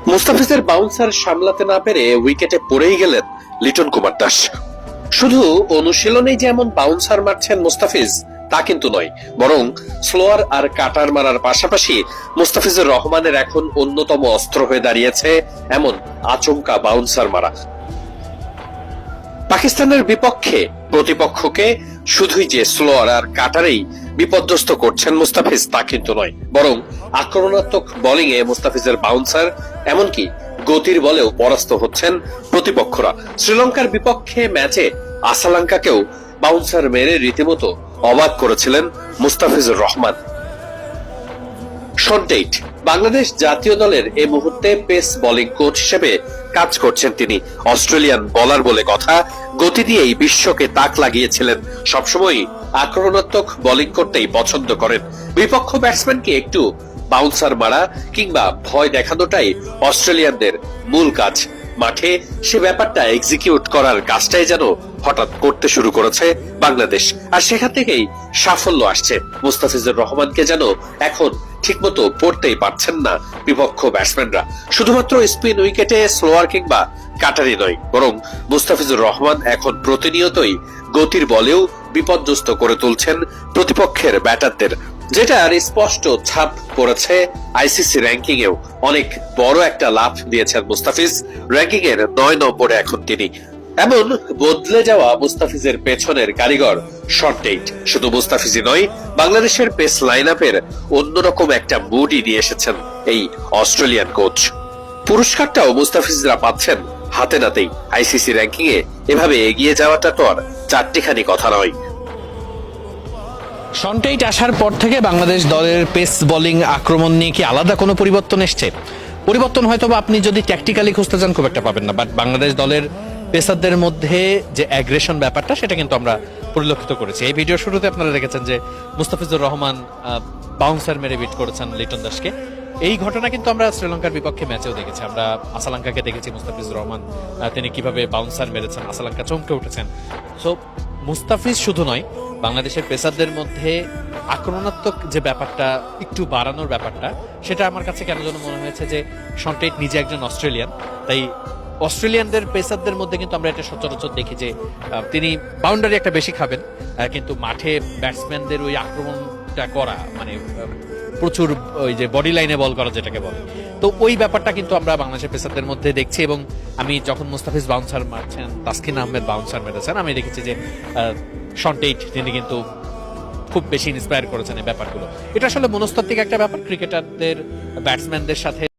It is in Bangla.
মুস্তাফিজের বাউন্সার সামলাতে না পেরে উইকেটে পড়েই গেলেন লিটন কুমার দাস। শুধু অনুশীলনেই যে এমন বাউন্সার মারছেন মুস্তাফিজ তা কিন্তু নয়, বরং স্লোয়ার আর কাটার মারার পাশাপাশি মুস্তাফিজুর রহমানের এখন অন্যতম অস্ত্র হয়ে দাঁড়িয়েছে এমন আচমকা বাউন্সার মারা। পাকিস্তানের বিপক্ষে প্রতিপক্ষকে শুধুই যে স্লোয়ার আর কাটারেই বিপর্যস্ত করছেন মুস্তাফিজ তা কিন্তু নয়, বরং আক্রমণাত্মক বোলিং এ মুস্তাফিজের বাউন্সার এমনকি গতির বলেও পরাস্ত হচ্ছেন প্রতিপক্ষরা। শ্রীলঙ্কার বিপক্ষে ম্যাচে আসালাঙ্কাকেও বাউন্সার মেরে রীতিমতো অবাক করেছিলেন মুস্তাফিজুর রহমান। শন টেইট বাংলাদেশ জাতীয় দলের এই মুহূর্তে পেস বোলিং কোচ হিসেবে কাজ করছেন তিনি। অস্ট্রেলিয়ান বোলার বলে কথা, গতি দিয়েই বিশ্বকে তাক লাগিয়েছিলেন। সবসময় আক্রমণাত্মক বোলিং করতেই পছন্দ করেন। বিপক্ষ ব্যাটসম্যানকে একটু বাউন্সার মারা কিংবা ভয় দেখানোটাই অস্ট্রেলিয়ানদের মূল কাজ। মাঠে সে ব্যাপারটা এক্সিকিউট করার কাজটাই যেন হঠাৎ করতে শুরু করেছে বাংলাদেশ, আর সেখান থেকেই সাফল্য আসছে। মুস্তাফিজুর রহমানকে যেন এখন ঠিকমতো পড়তেই পারছেন না বিপক্ষ ব্যাটসম্যানরা। শুধুমাত্র স্পিন উইকেটে স্লোয়ার কিংবা কাটারি নয়, বরং মুস্তাফিজুর রহমান এখন প্রতিনিয়তই গতির বলেও বিপর্যস্ত করে তুলছেন প্রতিপক্ষের ব্যাটারদের, যেটার স্পষ্ট ছাপ পড়েছে আইসিসি র্যাঙ্কিং এও। অনেক বড় একটা লাভ দিয়েছেন মুস্তাফিজ, র্যাঙ্কিং এর 9 নম্বরে এখন তিনি। এমন বদলে যাওয়া মুস্তাফিজের পেছনের কারিগর শন টেইট। শুধু মুস্তাফিজই নয়, বাংলাদেশের পেস লাইন আপের অন্যরকম একটা মুডই নিয়ে এসেছেন এই অস্ট্রেলিয়ান কোচ। পুরস্কারটাও মুস্তাফিজরা পাচ্ছেন হাতে নাতেই। আইসিসি র্যাঙ্কিং এ এভাবে এগিয়ে যাওয়াটা তো আর চারটিখানি কথা নয়। শন টেইট আসার পর থেকে বাংলাদেশ দলের পেস বোলিং আক্রমণ নিয়ে কি আলাদা কোনো পরিবর্তন এসছে? পরিবর্তন হয়তো আপনি যদি ট্যাকটিক্যালি খুঁজতে চান খুব একটা পাবেন না, বাট বাংলাদেশ দলের পেসারদের মধ্যে যে অ্যাগ্রেশন ব্যাপারটা সেটা কিন্তু আমরা পরিলক্ষিত করেছি। এই ভিডিওর শুরুতে আপনারা দেখেছেন যে মুস্তাফিজুর রহমান বাউন্সার মেরে বিট করেছেন লিটন দাসকে। এই ঘটনা কিন্তু আমরা শ্রীলঙ্কার বিপক্ষে ম্যাচেও দেখেছি। আমরা আসালাঙ্কাকে দেখেছি মুস্তাফিজুর রহমান তিনি কিভাবে বাউন্সার মেরেছেন, আসালাঙ্কা চমকে উঠেছেন। সো মুস্তাফিজ শুধু নয়, বাংলাদেশের পেসারদের মধ্যে আক্রমণাত্মক যে ব্যাপারটা একটু বাড়ানোর ব্যাপারটা, সেটা আমার কাছে কেন যেন মনে হয়েছে যে শন টেইট নিজে একজন অস্ট্রেলিয়ান, তাই অস্ট্রেলিয়ানদের পেসারদের মধ্যে কিন্তু আমরা এটা সচরাচর দেখি যে তিনি বাউন্ডারি একটা বেশি খাবেন, কিন্তু মাঠে ব্যাটসম্যানদের ওই আক্রমণটা করা মানে প্রচুর ওই যে বডি লাইনে বল করা যেটাকে বলে, তো ওই ব্যাপারটা কিন্তু আমরা বাংলাদেশের পেসারদের মধ্যে দেখছি। এবং আমি যখন মুস্তাফিজ বাউন্সার মারছেন, তাসকিন আহমেদ বাউন্সার মেরেছেন, আমি দেখেছি যে শন টেইট তিনি কিন্তু খুব বেশি ইন্সপায়ার করেছেন এই ব্যাপারগুলো। এটা আসলে মনস্তাত্ত্বিক একটা ব্যাপার, ক্রিকেটারদের ব্যাটসম্যানদের সাথে